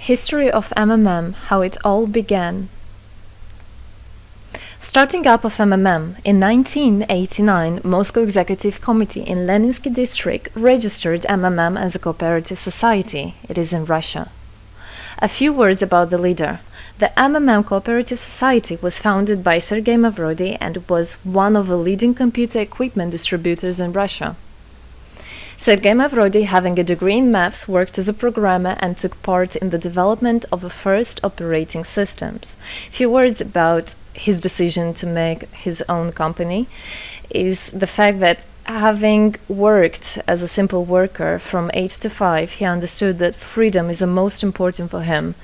History of MMM, how it all began. Starting up of MMM, in 1989, Moscow Executive Committee in Leninsky District registered MMM as a cooperative society. It is in Russia. A few words about the leader. The MMM Cooperative Society was founded by Sergei Mavrodi and was one of the leading computer equipment distributors in Russia. Sergei Mavrodi, having a degree in maths, worked as a programmer and took part in the development of the first operating systems. A few words about his decision to make his own company is the fact that having worked as a simple worker from 8 to 5, he understood that freedom is the most important for him,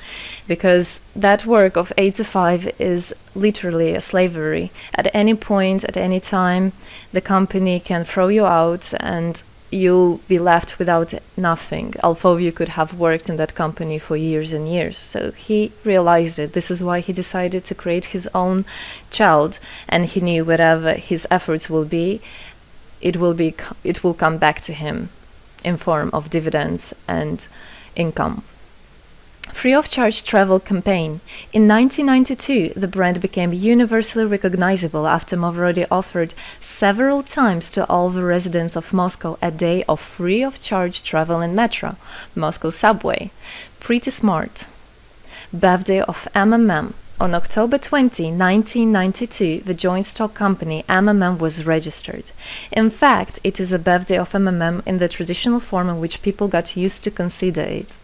because that work of 8 to 5 is literally a slavery. At any point, at any time, the company can throw you out and you'll be left without nothing, although you could have worked in that company for years and years. So he realized it. This is why he decided to create his own child, and he knew whatever his efforts will be, it will come back to him in form of dividends and income. Free of charge travel campaign. In 1992, the brand became universally recognizable after Mavrodi offered several times to all the residents of Moscow a day of free of charge travel in metro, Moscow subway. Pretty smart. Birthday of MMM. On October 20, 1992, the joint stock company MMM was registered. In fact, it is a birthday of MMM in the traditional form in which people got used to consider it.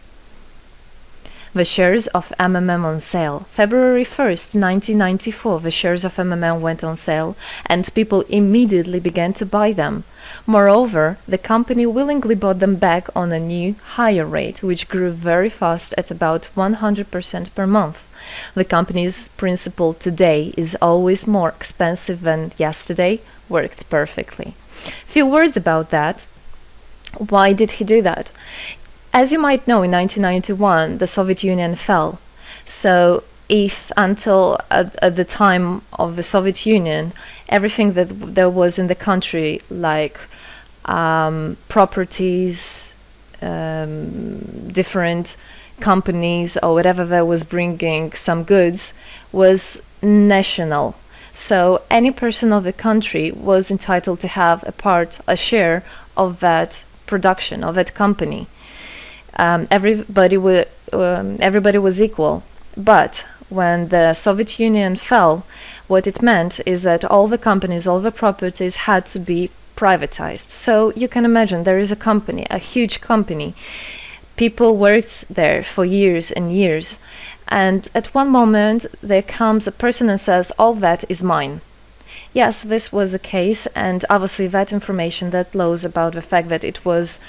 The shares of MMM on sale. February 1st, 1994, the shares of MMM went on sale, and people immediately began to buy them. Moreover, the company willingly bought them back on a new, higher rate, which grew very fast at about 100% per month. The company's principle today is always more expensive than yesterday worked perfectly. Few words about that. Why did he do that? As you might know, in 1991, the Soviet Union fell. So if until at the time of the Soviet Union, everything that there was in the country, like properties, different companies, or whatever that was bringing some goods, was national. So any person of the country was entitled to have a share of that production, of that company. Everybody was equal. But when the Soviet Union fell, what it meant is that all the companies, all the properties had to be privatized. So you can imagine there is a company, a huge company. People worked there for years and years. And at one moment, there comes a person and says, all that is mine. Yes, this was the case. And obviously that information, that laws about the fact that it was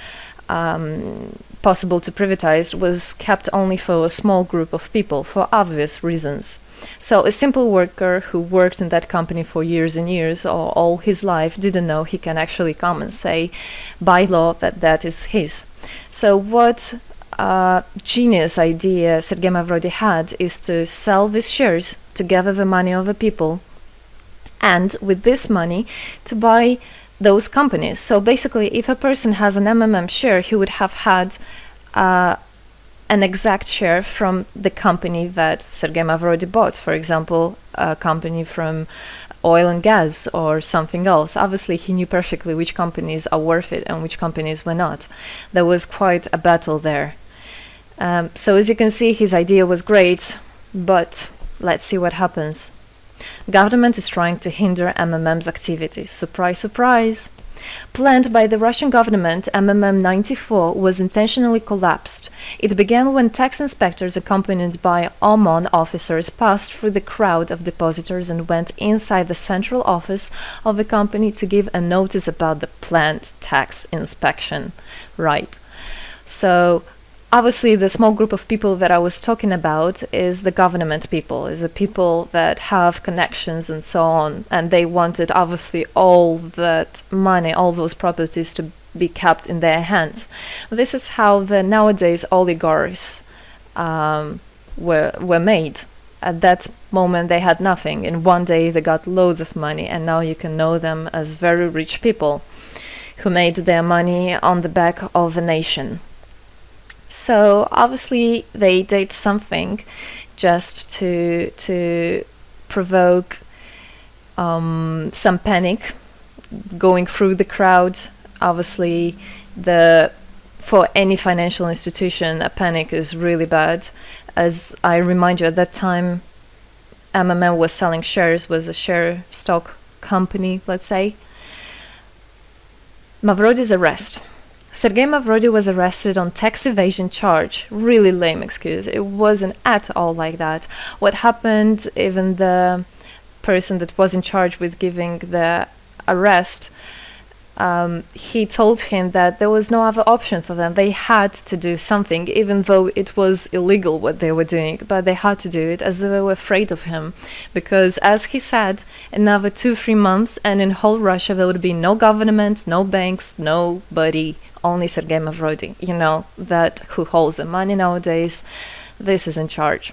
possible to privatize was kept only for a small group of people for obvious reasons. So a simple worker who worked in that company for years and years or all his life didn't know he can actually come and say by law that that is his. So what genius idea Sergei Mavrodi had is to sell these shares to gather the money of the people, and with this money to buy those companies. So basically, if a person has an MMM share, he would have had an exact share from the company that Sergei Mavrodi bought. For example, a company from oil and gas or something else. Obviously, he knew perfectly which companies are worth it and which companies were not. There was quite a battle there. So as you can see, his idea was great, but let's see what happens. Government is trying to hinder MMM's activities. Surprise, surprise. Planned by the Russian government, MMM 94 was intentionally collapsed. It began when tax inspectors accompanied by OMON officers passed through the crowd of depositors and went inside the central office of the company to give a notice about the planned tax inspection. Right. So obviously, the small group of people that I was talking about is the government people, is the people that have connections and so on. And they wanted, obviously, all that money, all those properties to be kept in their hands. This is how the nowadays oligarchs were made. At that moment, they had nothing. In one day, they got loads of money. And now you can know them as very rich people who made their money on the back of a nation. So obviously they did something just to provoke some panic going through the crowd. Obviously, for any financial institution, a panic is really bad. As I remind you, at that time, MMM was selling shares, was a share stock company, let's say. Mavrody's arrest. Sergei Mavrody was arrested on tax evasion charge. Really lame excuse. It wasn't at all like that. What happened, even the person that was in charge with giving the arrest, he told him that there was no other option for them. They had to do something, even though it was illegal what they were doing, but they had to do it as they were afraid of him. Because, as he said, another 2-3 months, and in whole Russia there would be no government, no banks, nobody, only Sergei Mavrody, that who holds the money nowadays. This is in charge.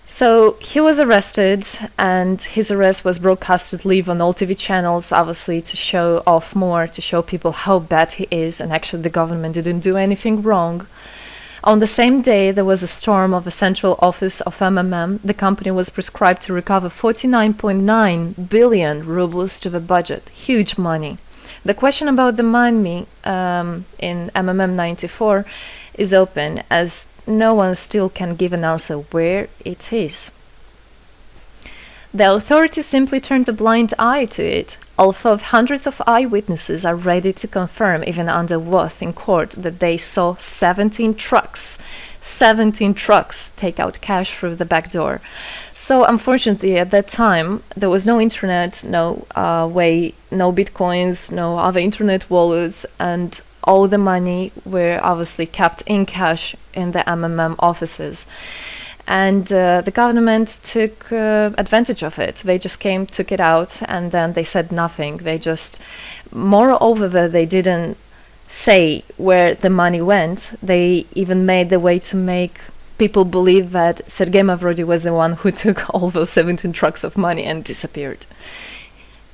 So he was arrested, and his arrest was broadcasted live on all TV channels, obviously to show off more, to show people how bad he is, and actually the government didn't do anything wrong. On the same day, there was a storm of the central office of MMM. The company was prescribed to recover 49.9 billion rubles to the budget. Huge money. The question about the money in MMM 94 is open, as no one still can give an answer where it is. The authorities simply turned a blind eye to it, although hundreds of eyewitnesses are ready to confirm, even under oath in court, that they saw 17 trucks take out cash through the back door. So unfortunately, at that time, there was no internet, no bitcoins, no other internet wallets, and all the money were obviously kept in cash in the MMM offices. And the government took advantage of it. They just came, took it out, and then they said nothing. Moreover, they didn't say where the money went. They even made the way to make people believe that Sergei Mavrody was the one who took all those 17 trucks of money and disappeared.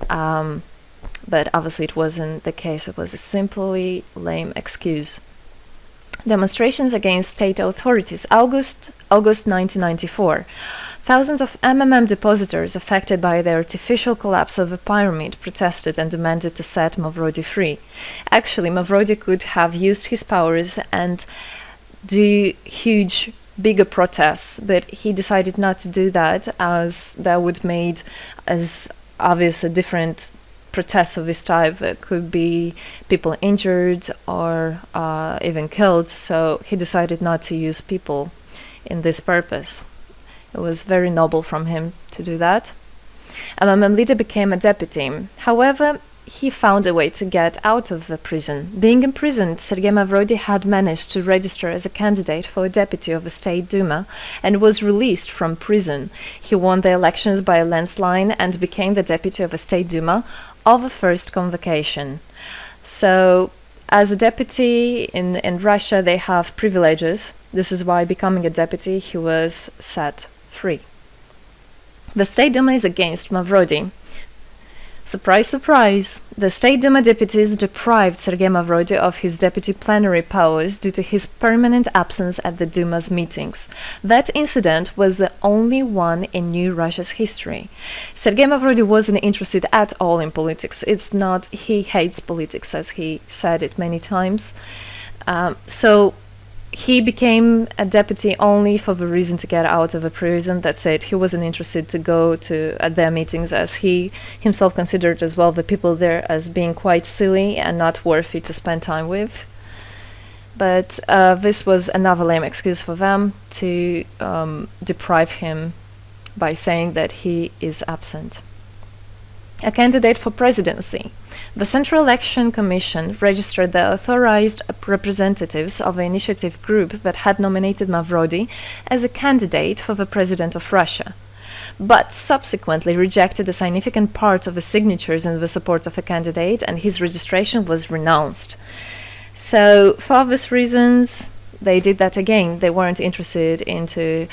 But obviously it wasn't the case. It was a simply lame excuse. Demonstrations against state authorities. August 1994. Thousands of MMM depositors affected by the artificial collapse of the pyramid protested and demanded to set Mavrody free. Actually, Mavrody could have used his powers and do bigger protests, but he decided not to do that, as that would made as obvious a different protests of this type. Could be people injured or even killed, so he decided not to use people in this purpose. It was very noble from him to do that. MMM leader became a deputy. However, he found a way to get out of the prison. Being imprisoned, Sergei Mavrody had managed to register as a candidate for a deputy of the State Duma and was released from prison. He won the elections by a landslide and became the deputy of the State Duma of the first convocation. So, as a deputy in Russia, they have privileges. This is why, becoming a deputy, he was set free. The State Duma is against Mavrody. Surprise, surprise! The State Duma deputies deprived Sergei Mavrody of his deputy plenary powers due to his permanent absence at the Duma's meetings. That incident was the only one in New Russia's history. Sergei Mavrody wasn't interested at all in politics. It's not, he hates politics, as he said it many times. So he became a deputy only for the reason to get out of a prison. That's it. He wasn't interested to go to their meetings, as he himself considered as well the people there as being quite silly and not worthy to spend time with. But this was another lame excuse for them to deprive him by saying that he is absent. A candidate for presidency. The Central Election Commission registered the authorized representatives of the initiative group that had nominated Mavrody as a candidate for the president of Russia, but subsequently rejected a significant part of the signatures in the support of a candidate, and his registration was renounced. So, for obvious reasons, they did that again. They weren't interested into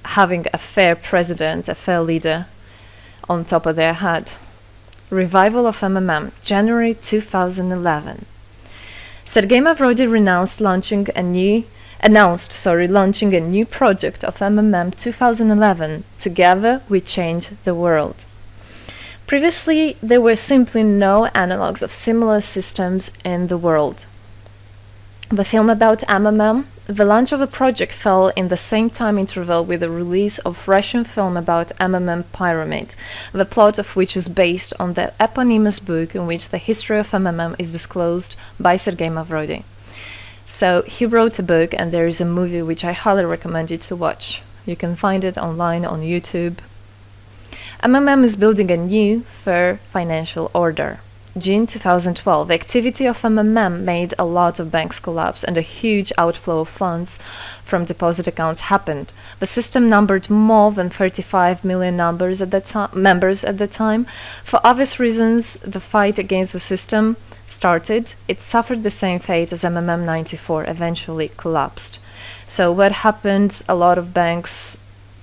having a fair president, a fair leader on top of their head. Revival of MMM, January 2011. Sergei Mavrody renounced launching a new launching a new project of MMM 2011. Together we change the world. Previously, there were simply no analogues of similar systems in the world. The film about MMM, the launch of the project fell in the same time interval with the release of Russian film about MMM Pyramid, the plot of which is based on the eponymous book in which the history of MMM is disclosed by Sergei Mavrodi. So he wrote a book, and there is a movie which I highly recommend you to watch. You can find it online on YouTube. MMM is building a new, fair financial order. June 2012, the activity of MMM made a lot of banks collapse and a huge outflow of funds from deposit accounts happened. The system numbered more than 35 million members at the time. For obvious reasons, the fight against the system started. It suffered the same fate as MMM 94, eventually collapsed. So what happened? A lot of banks,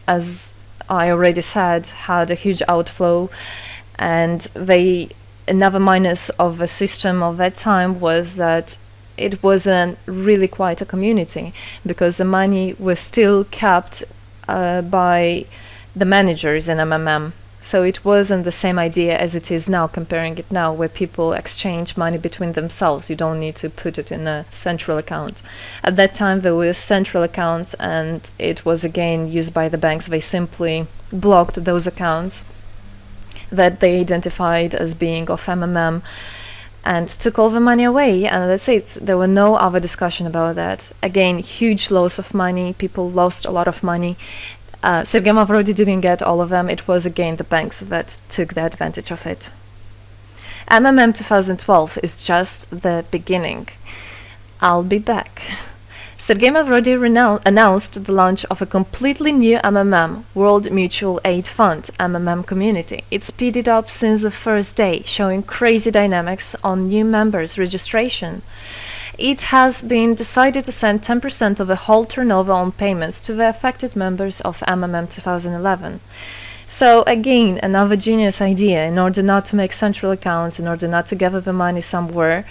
as I already said, had a huge outflow, and another minus of the system of that time was that it wasn't really quite a community, because the money was still kept by the managers in MMM. So it wasn't the same idea as it is now, comparing it now, where people exchange money between themselves. You don't need to put it in a central account. At that time, there were central accounts, and it was again used by the banks. They simply blocked those accounts that they identified as being of MMM and took all the money away, and that's it. There were no other discussion about that. Again, huge loss of money. People lost a lot of money. Sergei Mavrodi didn't get all of them. It was again the banks that took the advantage of it. MMM 2012 is just the beginning. I'll be back. Sergei Mavrodi announced the launch of a completely new MMM, World Mutual Aid Fund, MMM community. It speeded up since the first day, showing crazy dynamics on new members' registration. It has been decided to send 10% of the whole turnover on payments to the affected members of MMM 2011. So again, another genius idea. In order not to make central accounts, in order not to gather the money somewhere,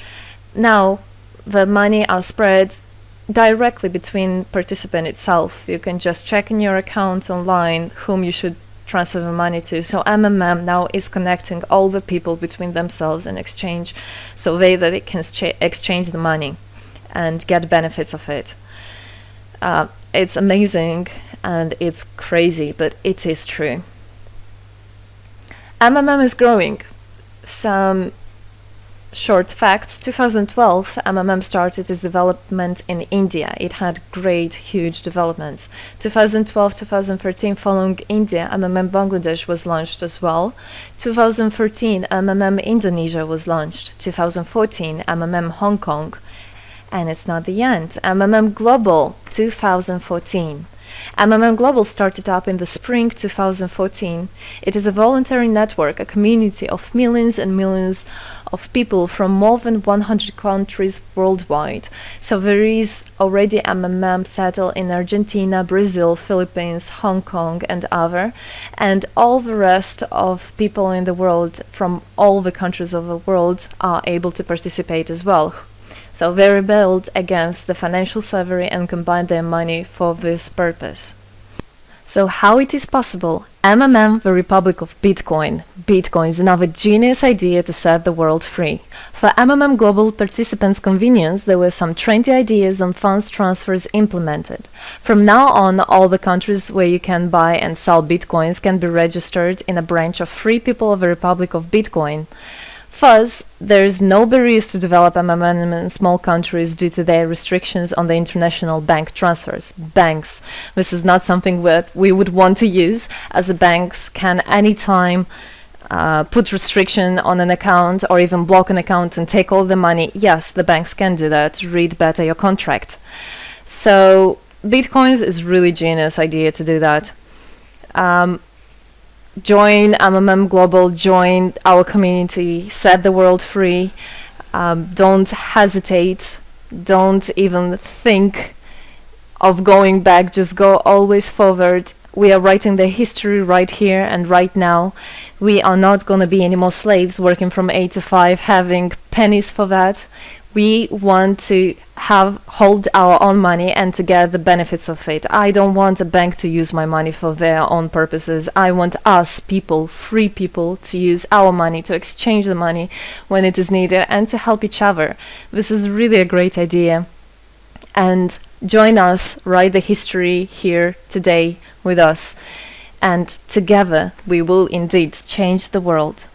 now the money are spread directly between participant itself. You can just check in your account online whom you should transfer the money to. So MMM now is connecting all the people between themselves and exchange, so that they can exchange the money and get benefits of it. It's amazing and it's crazy, but it is true. MMM is growing. Some short facts. 2012, MMM started its development in India. It had great, huge developments. 2012-2013, following India, MMM Bangladesh was launched as well. 2013, MMM Indonesia was launched. 2014, MMM Hong Kong. And it's not the end. MMM Global, 2014. MMM Global started up in the spring 2014. It is a voluntary network, a community of millions and millions of people from more than 100 countries worldwide. So there is already MMM settled in Argentina, Brazil, Philippines, Hong Kong, and other. And all the rest of people in the world from all the countries of the world are able to participate as well. So they rebelled against the financial slavery and combined their money for this purpose. So how it is possible? MMM, the Republic of Bitcoin. Bitcoin is another genius idea to set the world free. For MMM Global participants' convenience, there were some trendy ideas on funds transfers implemented. From now on, all the countries where you can buy and sell Bitcoins can be registered in a branch of Free People of the Republic of Bitcoin. Thus, there is no barriers to develop MMM in small countries due to their restrictions on the international bank transfers. Banks. This is not something that we would want to use, as the banks can anytime put restriction on an account or even block an account and take all the money. Yes, the banks can do that. Read better your contract. So, Bitcoins is really genius idea to do that. Join MMM Global, join our community, set the world free. Don't hesitate, don't even think of going back, just go always forward. We are writing the history right here and right now. We are not going to be any more slaves working from 8 to 5, having pennies for that. We want to hold our own money and to get the benefits of it. I don't want a bank to use my money for their own purposes. I want us people, free people, to use our money, to exchange the money when it is needed, and to help each other. This is really a great idea. And join us, write the history here today with us. And together we will indeed change the world.